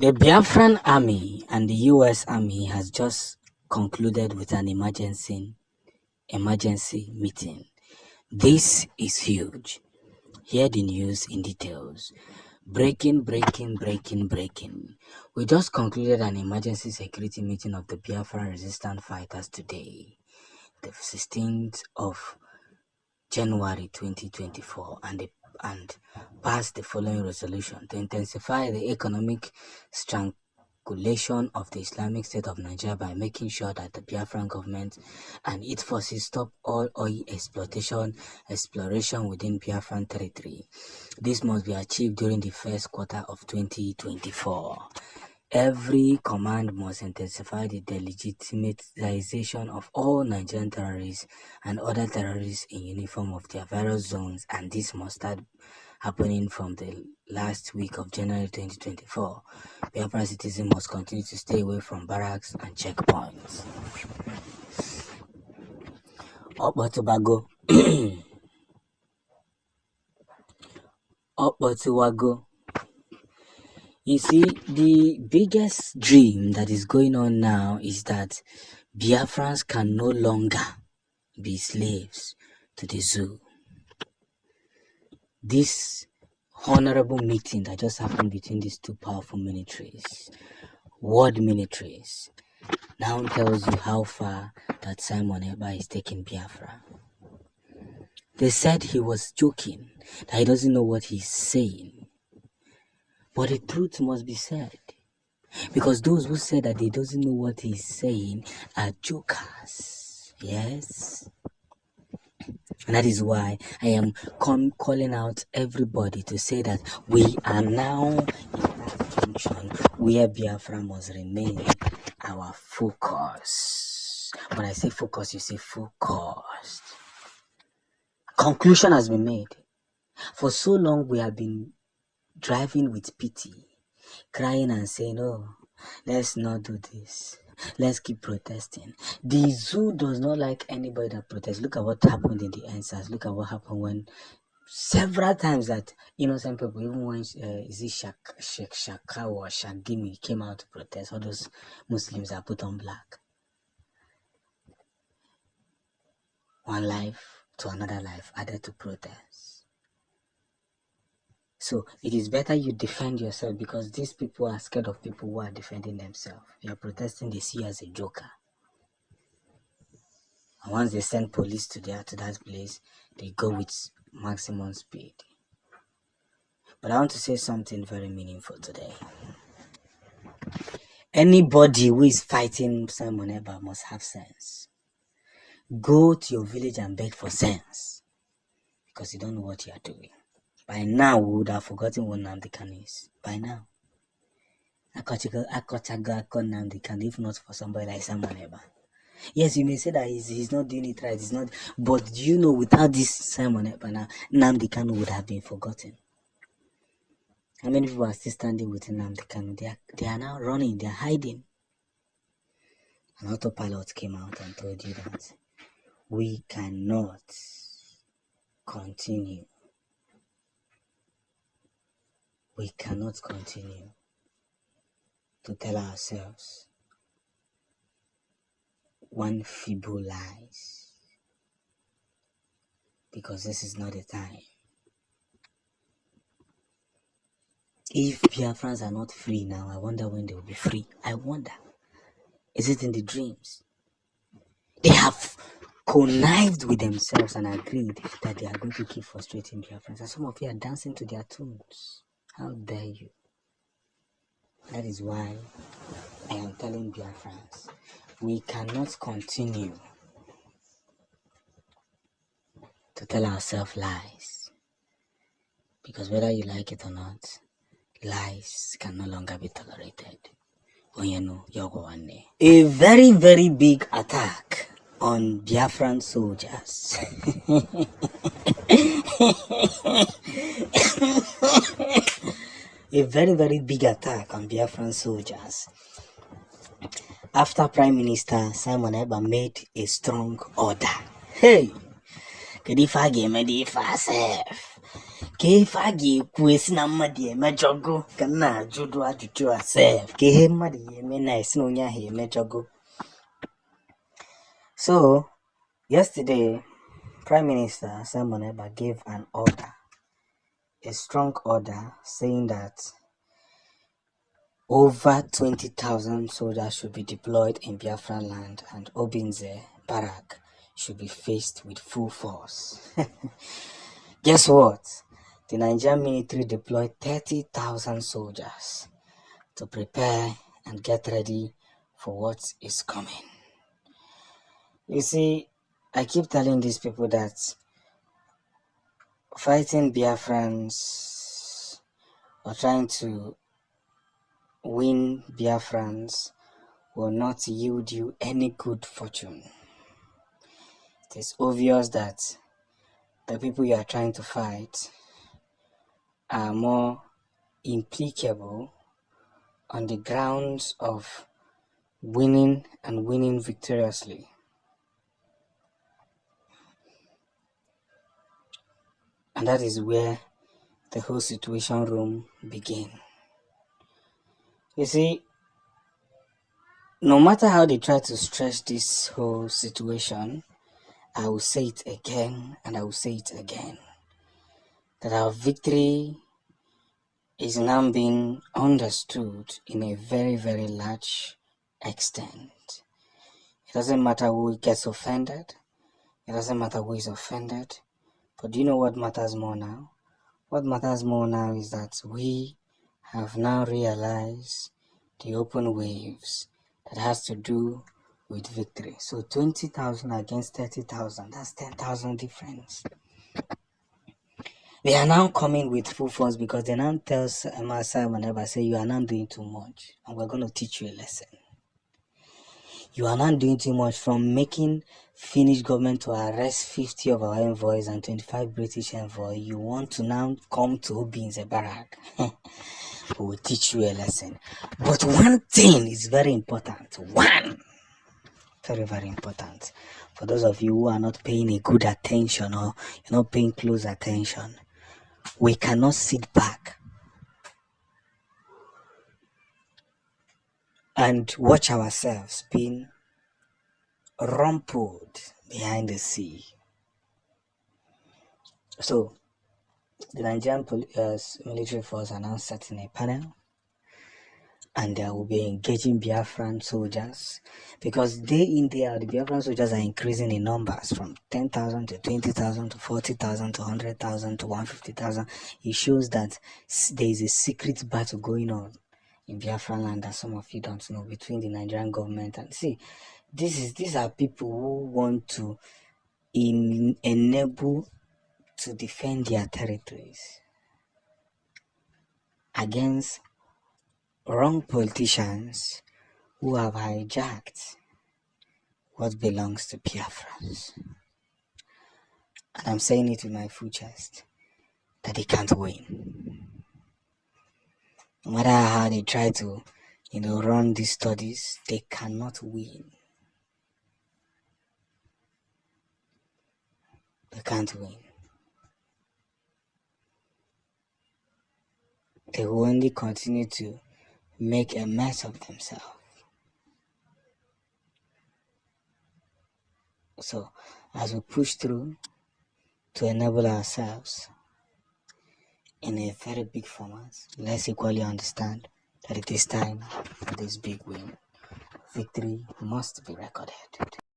The Biafran army and the US army has just concluded with an emergency meeting. This is huge. Hear the news in details. Breaking. We just concluded an emergency security meeting of the Biafran resistance fighters today, the 16th of January 2024, and passed the following resolution: to intensify the economic strangulation of the Islamic State of Nigeria by making sure that the Biafran government and its forces stop all oil exploration within Biafran territory. This must be achieved during the first quarter of 2024. Every command must intensify the delegitimization of all Nigerian terrorists and other terrorists in uniform of their various zones, and this must start happening from the last week of January 2024. Biafran citizens must continue to stay away from barracks and checkpoints. Tobago. Tobago. You see, the biggest dream that is going on now is that Biafrans can no longer be slaves to the zoo. This honorable meeting that just happened between these two powerful militaries, world militaries, now tells you how far that Simon Ekpa is taking Biafra. They said he was joking, that he doesn't know what he's saying. But the truth must be said, because those who say that he doesn't know what he's saying are jokers. Yes. And that is why I am calling out everybody to say that we are now in that junction where Biafra must remain our focus. When I say focus, you say focused. Conclusion has been made. For so long we have been driving with pity, crying and saying, oh, let's not do this. Let's keep protesting. The zoo does not like anybody that protests. Look at what happened in the NSAS. Look at what happened when several times that innocent people, even when Sheikh Shaka or Shagimi came out to protest, all those Muslims are put on black. One life to another life added to protest. So it is better you defend yourself, because these people are scared of people who are defending themselves. You are protesting, they see you as a joker. And once they send police to that place, they go with maximum speed. But I want to say something very meaningful today. Anybody who is fighting Simon Ekpa must have sense. Go to your village and beg for sense, because you don't know what you are doing. By now, we would have forgotten what Nnamdi Kanu is. By now. Akochaga Nnamdi Kanu, if not for somebody like Simon Ekpa. Yes, you may say that he's not doing it right. He's not, but do you know, without this Simon Ekpa now, Nnamdi Kanu would have been forgotten. How many people are still standing with Nnamdi Kanu? They are now running. They are hiding. An autopilot came out and told you that we cannot continue. We cannot continue to tell ourselves one feeble lies, because this is not the time. If Biafrans are not free now, I wonder when they will be free. I wonder. Is it in the dreams? They have connived with themselves and agreed that they are going to keep frustrating Biafrans. And some of you are dancing to their tunes. How dare you? That is why I am telling Biafrans, we cannot continue to tell ourselves lies. Because whether you like it or not, lies can no longer be tolerated. A very, very big attack on Biafran soldiers. A very, very big attack on Biafran soldiers. After Prime Minister Simon Ekpa made a strong order. Hey! Kedifa game, Kedifa safe. Kefagi Quisna Madia Mejogo, Kana Judua to yourself, Ke Madia Mena Snonia he Mejogo. So, yesterday, Prime Minister Simon Eba gave an order, a strong order, saying that over 20,000 soldiers should be deployed in Biafran land and Obinze Barak should be faced with full force. Guess what? The Nigerian military deployed 30,000 soldiers to prepare and get ready for what is coming. You see, I keep telling these people that fighting Biafrans or trying to win Biafrans will not yield you any good fortune. It is obvious that the people you are trying to fight are more impeccable on the grounds of winning and winning victoriously. And that is where the whole situation room began. You see, no matter how they try to stretch this whole situation, I will say it again and I will say it again, that our victory is now being understood in a very, very large extent. It doesn't matter who gets offended. It doesn't matter who is offended. But do you know what matters more now? What matters more now is that we have now realized the open waves that has to do with victory. So 20,000 against 30,000, that's 10,000 difference. They are now coming with full force because they now tell Simon whenever say you are not doing too much and we're going to teach you a lesson. You are not doing too much, from making Finnish government to arrest 50 of our envoys and 25 British envoys. You want to now come to Obinze Barak. We will teach you a lesson. But one thing is very important. Very, very important. For those of you who are not paying a good attention or you're not paying close attention, we cannot sit back and watch ourselves being rumpled behind the sea. So, the Nigerian military force are now setting a panel and they will be engaging Biafran soldiers because day in, day out, the Biafran soldiers are increasing in numbers from 10,000 to 20,000 to 40,000 to 100,000 to 150,000. It shows that there is a secret battle going on in Biafran land that some of you don't know between the Nigerian government and see. These are people who want to enable to defend their territories against wrong politicians who have hijacked what belongs to Biafrans. And I'm saying it with my full chest that they can't win. No matter how they try to, run these studies, they cannot win. They can't win. They will only continue to make a mess of themselves. So, as we push through to enable ourselves in a very big format, let's equally understand that it is time for this big win. Victory must be recorded.